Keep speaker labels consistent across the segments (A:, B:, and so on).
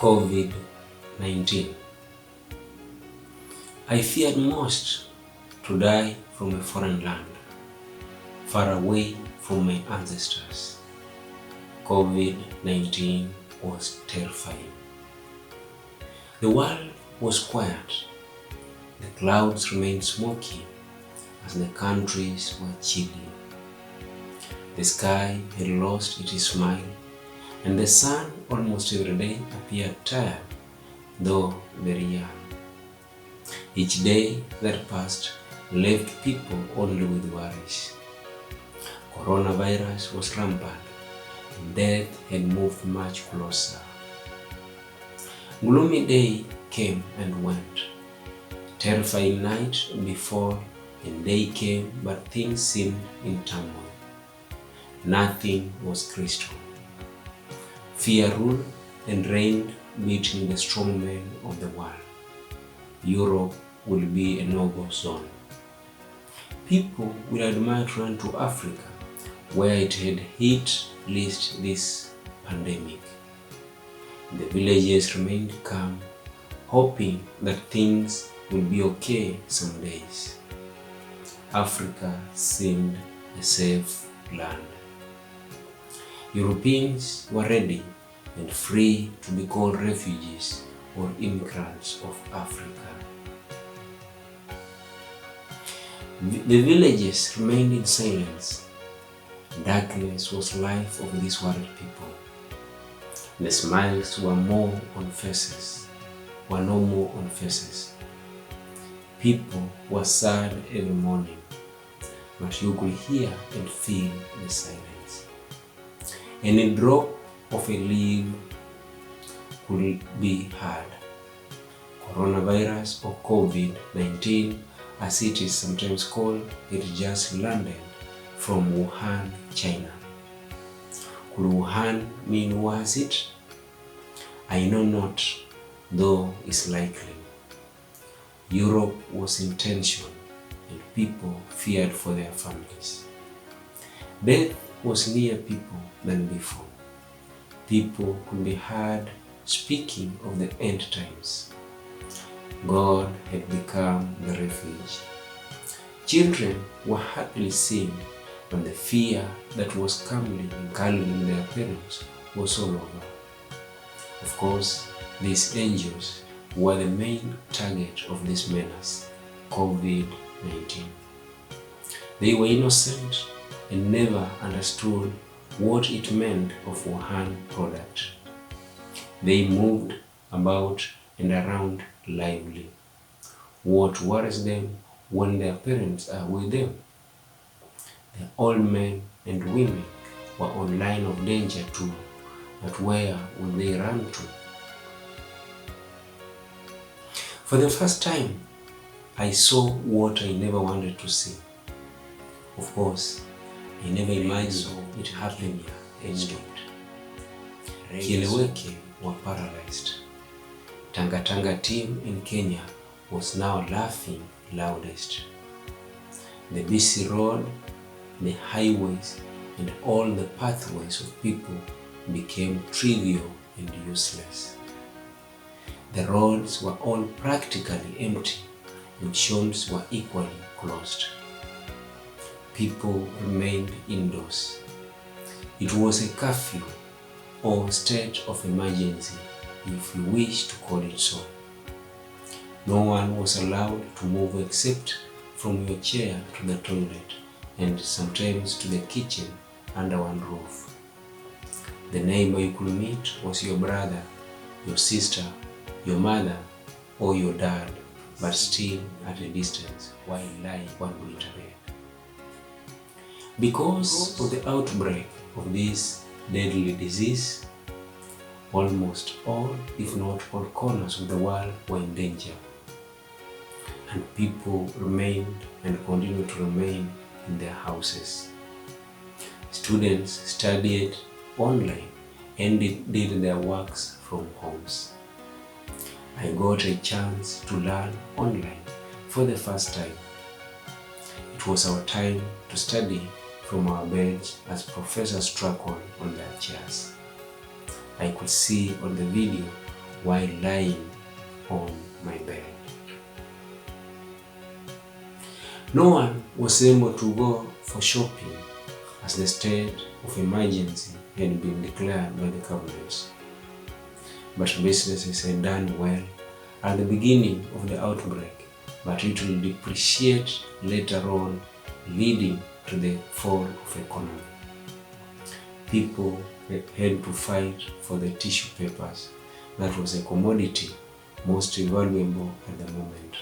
A: COVID-19. I feared most to die from a foreign land, far away from my ancestors. COVID-19 was terrifying. The world was quiet. The clouds remained smoky as the countries were chilly. The sky had lost its smile, and the sun almost every day appeared tired, though very young. Each day that passed left people only with worries. Coronavirus was rampant, and death had moved much closer. Gloomy day came and went. Terrifying night before and day came, but things seemed in turmoil. Nothing was crystal. Fear ruled and reigned between the strong men of the world. Europe will be a no-go zone. People will admire to run to Africa, where it had hit least this pandemic. The villages remained calm, hoping that things would be okay some days. Africa seemed a safe land. Europeans were ready and free to be called refugees or immigrants of Africa. The villages remained in silence. Darkness was life of these worried people. The smiles were no more on faces. People were sad every morning, but you could hear and feel the silence. Any drop of a leaf could be heard. Coronavirus or COVID-19, as it is sometimes called, it just landed from Wuhan, China. Could Wuhan mean was it? I know not, though it's likely. Europe was in tension and people feared for their families. Death was near people than before. People could be heard speaking of the end times. God had become the refuge. Children were happily singing, and the fear that was calming their parents was all over. Of course, these angels were the main target of this menace, COVID-19. They were innocent and never understood what it meant of Wuhan product. They moved about and around lively. What worries them when their parents are with them? The old men and women were on line of danger too, but where would they run to? For the first time, I saw what I never wanted to see. Of course, I never imagined it happened here in Egypt. Kieleweke were paralyzed. Tanga Tanga team in Kenya was now laughing loudest. The busy road, the highways, and all the pathways of people became trivial and useless. The roads were all practically empty and shops were equally closed. People remained indoors. It was a curfew or state of emergency, if you wish to call it so. No one was allowed to move except from your chair to the toilet and sometimes to the kitchen under one roof. The neighbor you could meet was your brother, your sister, your mother, or your dad, but still at a distance while lying 1 meter away. Because of the outbreak of this deadly disease, almost all, if not all corners of the world were in danger. And people remained and continue to remain in their houses. Students studied online and did their works from homes. I got a chance to learn online for the first time. It was our time to study from our beds as professors struggled on their chairs. I could see on the video while lying on my bed. No one was able to go for shopping as the state of emergency had been declared by the government. But businesses had done well at the beginning of the outbreak, but it will depreciate later on, leading to the fall of economy. People had to fight for the tissue papers. That was a commodity most valuable at the moment.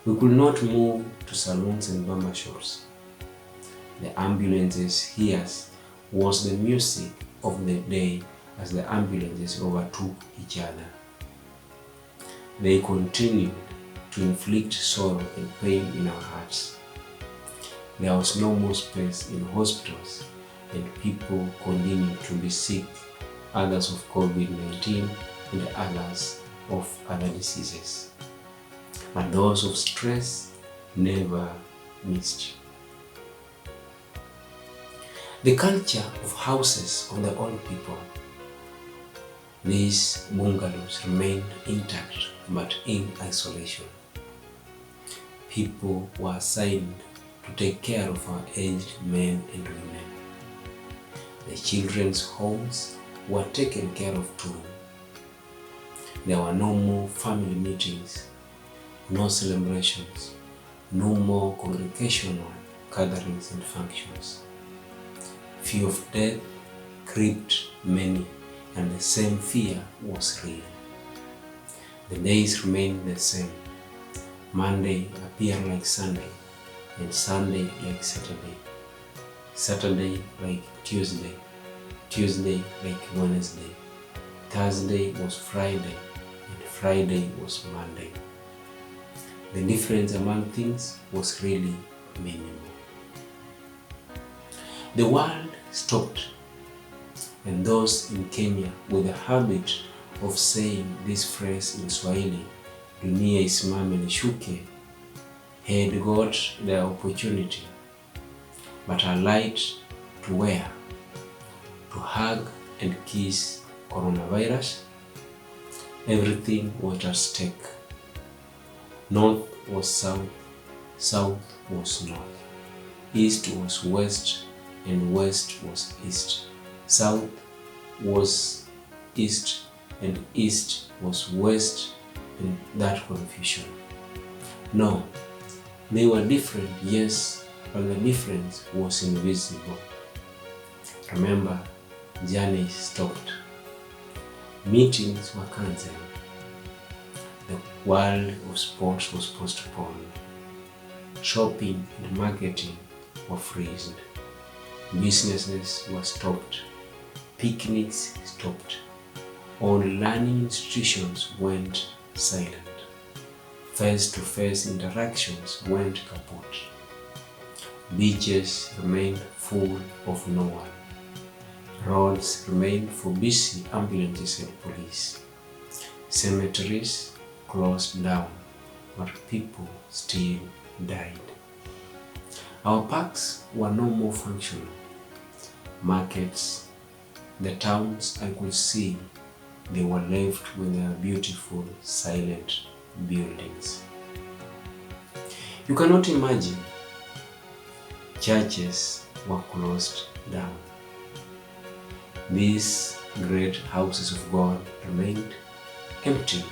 A: We could not move to salons and barber shops. The ambulances' ears was the music of the day as the ambulances overtook each other. They continued to inflict sorrow and pain in our hearts. There was no more space in hospitals, and people continued to be sick, others of COVID-19 and others of other diseases. But those of stress never missed. The culture of houses of the old people. These bungalows remained intact but in isolation. People were assigned to take care of our aged men and women. The children's homes were taken care of too. There were no more family meetings, no celebrations, no more congregational gatherings and functions. Fear of death gripped many, and the same fear was real. The days remained the same. Monday appeared like Sunday, and Sunday like Saturday. Saturday like Tuesday, Tuesday like Wednesday. Thursday was Friday, and Friday was Monday. The difference among things was really minimal. The world stopped, and those in Kenya with the habit of saying this phrase in Swahili, dunia isimame nishuke, had got the opportunity, but a light to wear, to hug and kiss coronavirus. Everything was at stake. North was south, south was north, east was west, and west was east. South was east, and east was west, and that confusion. No, they were different, yes, but the difference was invisible. Remember, journeys stopped. Meetings were cancelled. The world of sports was postponed. Shopping and marketing were frozen. Businesses were stopped. Picnics stopped. All learning institutions went silent. Face-to-face interactions went kaput. Beaches remained full of no one. Roads remained for busy ambulances and police. Cemeteries closed down, but people still died. Our parks were no more functional. Markets, the towns I could see, they were left with their beautiful, silent buildings. You cannot imagine. Churches were closed down. These great houses of God remained empty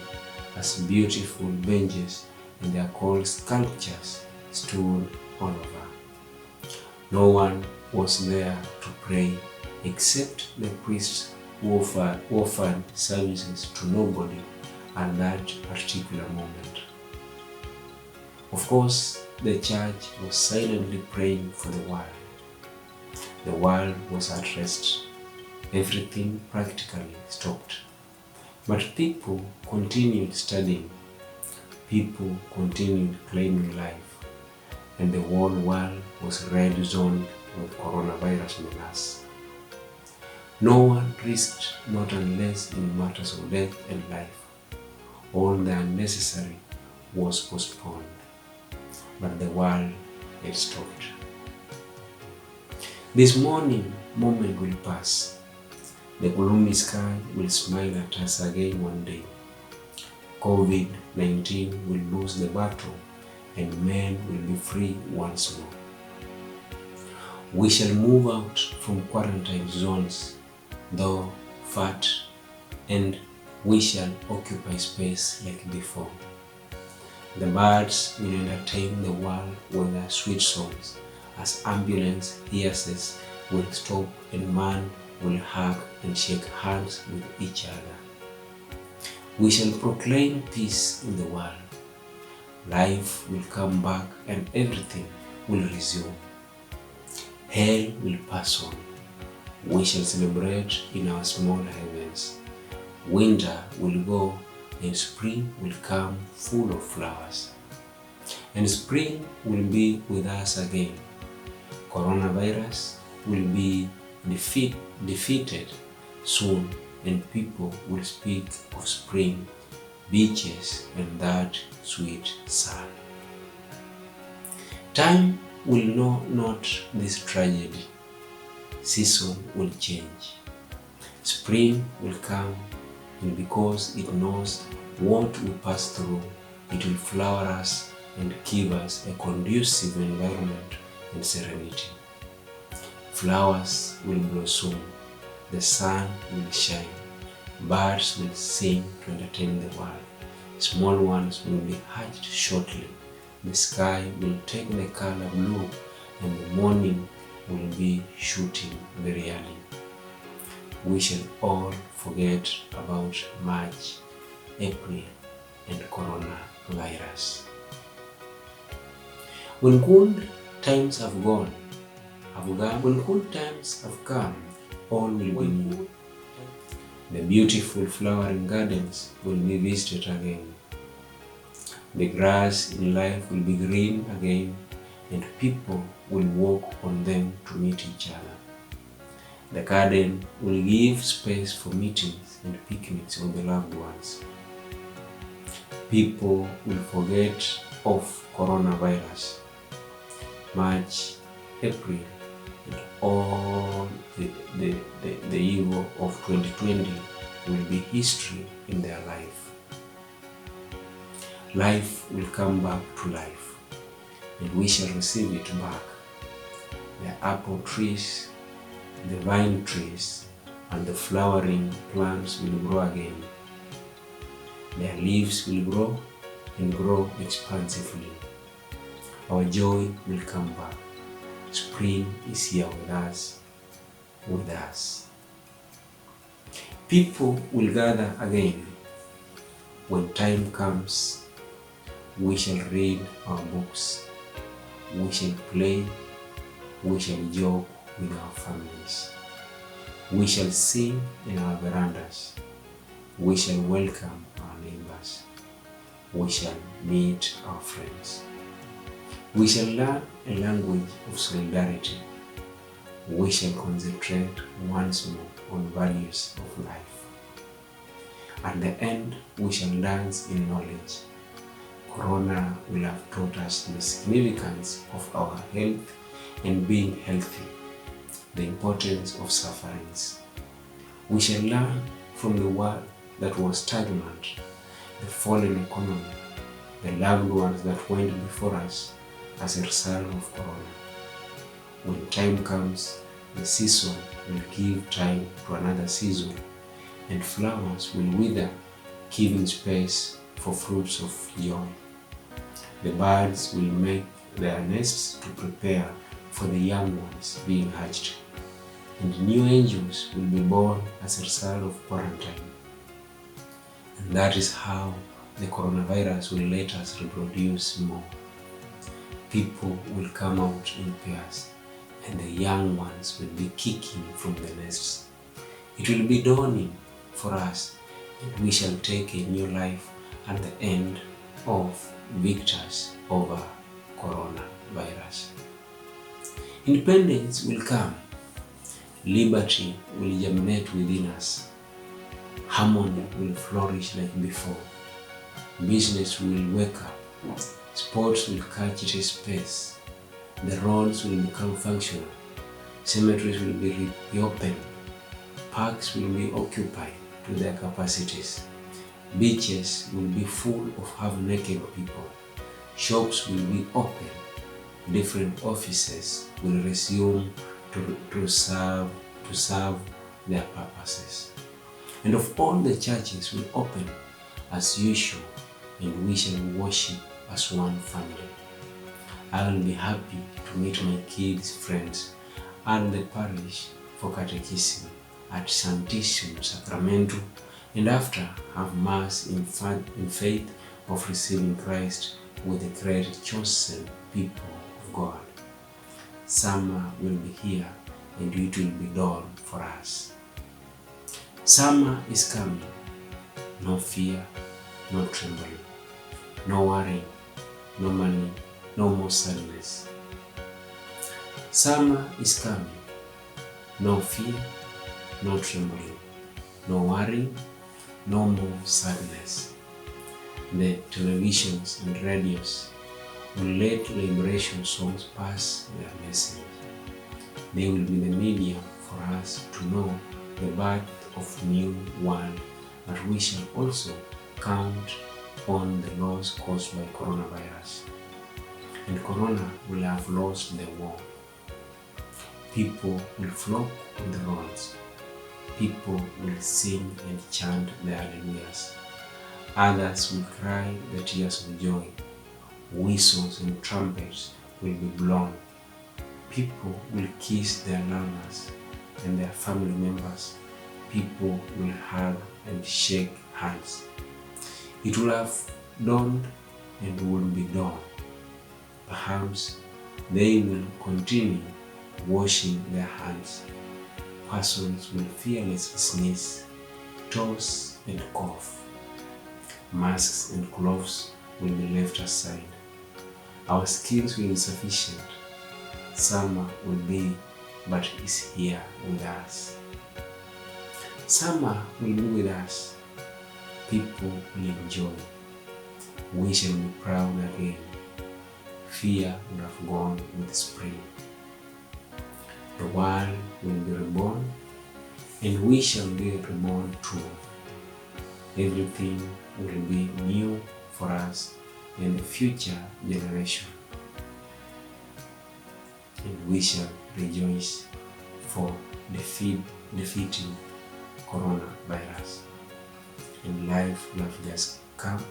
A: as beautiful benches and their called sculptures stood all over. No one was there to pray except the priests who offered services to nobody at that particular moment. Of course, the church was silently praying for the world. The world was at rest. Everything practically stopped. But people continued studying. People continued claiming life. And the whole world was red zoned with coronavirus menace. No one risked, not unless in matters of death and life. All the unnecessary was postponed. But the world had stopped. This morning moment will pass. The gloomy sky will smile at us again one day. COVID-19 will lose the battle and men will be free once more. We shall move out from quarantine zones, though fat, and we shall occupy space like before. The birds will entertain the world with their sweet songs, as ambulance hearses will stop and man will hug and shake hands with each other. We shall proclaim peace in the world. Life will come back and everything will resume. Hell will pass on. We shall celebrate in our small heavens. Winter will go and spring will come full of flowers. And spring will be with us again. Coronavirus will be defeated soon, and people will speak of spring, beaches, and that sweet sun. Time will know not this tragedy. Season will change. Spring will come, and because it knows what we pass through, it will flower us and give us a conducive environment and serenity. Flowers will blossom, the sun will shine, birds will sing to entertain the world, small ones will be hatched shortly, the sky will take the color blue, and the morning will be shooting very early. We shall all forget about March, April, and coronavirus. When good times have gone, when good times have come, all will be new. The beautiful flowering gardens will be visited again. The grass in life will be green again, and people will walk on them to meet each other. The garden will give space for meetings and picnics with the loved ones. People will forget of coronavirus. March, April, and all the evil of 2020 will be history in their life. Life will come back to life, and we shall receive it back. The apple trees, the vine trees, and the flowering plants will grow again. Their leaves will grow and grow expansively. Our joy will come back. Spring is here with us. People will gather again. When time comes, we shall read our books. We shall play. We shall joke with our families. We shall sing in our verandas. We shall welcome our neighbors. We shall meet our friends. We shall learn a language of solidarity. We shall concentrate once more on values of life. At the end, we shall dance in knowledge. Corona will have taught us the significance of our health and being healthy, the importance of sufferings. We shall learn from the world that was stagnant, the fallen economy, the loved ones that went before us as a result of corona. When time comes, the season will give time to another season, and flowers will wither, giving space for fruits of joy. The birds will make their nests to prepare for the young ones being hatched, and new angels will be born as a result of quarantine. And that is how the coronavirus will let us reproduce more. People will come out in pairs, and the young ones will be kicking from the nests. It will be dawning for us, and we shall take a new life at the end of victors over coronavirus. Independence will come. Liberty will germinate within us. Harmony will flourish like before. Business will wake up. Sports will catch its pace. The roads will become functional. Cemeteries will be reopened. Parks will be occupied to their capacities. Beaches will be full of half-naked people. Shops will be open. Different offices will resume to serve their purposes. And of all the churches will open as usual, and we shall worship as one family. I will be happy to meet my kids' friends at the parish for catechism at Santissimo Sacramento, and after have Mass in faith of receiving Christ with the great chosen people of God. Summer will be here, and it will be dawn for us. Summer is coming. No fear, no trembling, no worry, no money, no more sadness. Summer is coming. No fear, no trembling, no worry, no more sadness. The televisions and radios will let liberation songs pass their message. They will be the medium for us to know the birth of new world, but we shall also count on the loss caused by coronavirus. And corona will have lost the war. People will flock on the roads. People will sing and chant the hallelujahs. Others will cry the tears of joy. Whistles and trumpets will be blown. People will kiss their lovers and their family members. People will hug and shake hands. It will have dawned and will be dawn. Perhaps they will continue washing their hands. Persons will fearlessly sneeze, toss and cough. Masks and gloves will be left aside. Our skills will be sufficient. Summer will be, but is here with us. Summer will be with us. People will enjoy. We shall be proud again. Fear will have gone with spring. The world will be reborn, and we shall be reborn too. Everything will be new for us and the future generation. And we shall rejoice for defeating coronavirus. And life will have just come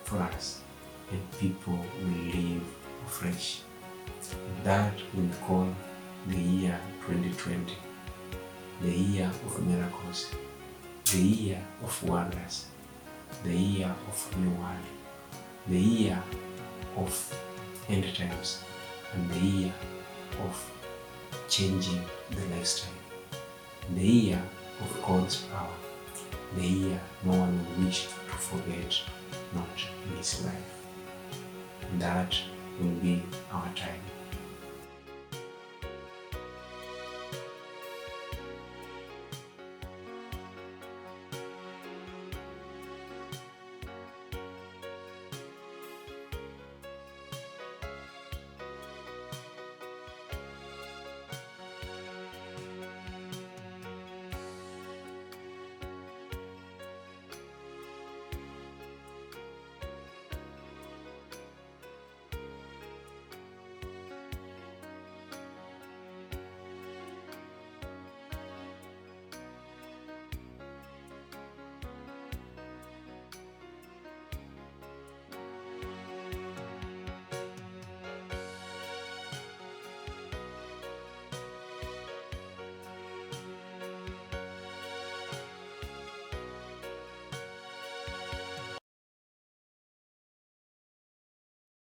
A: for us, and people will live afresh. That we call the year 2020, the year of miracles, the year of wonders, the year of new world, the year of end times, and the year of changing the lifestyle, the year of God's power, the year no one will wish to forget, not in his life. That will be our time.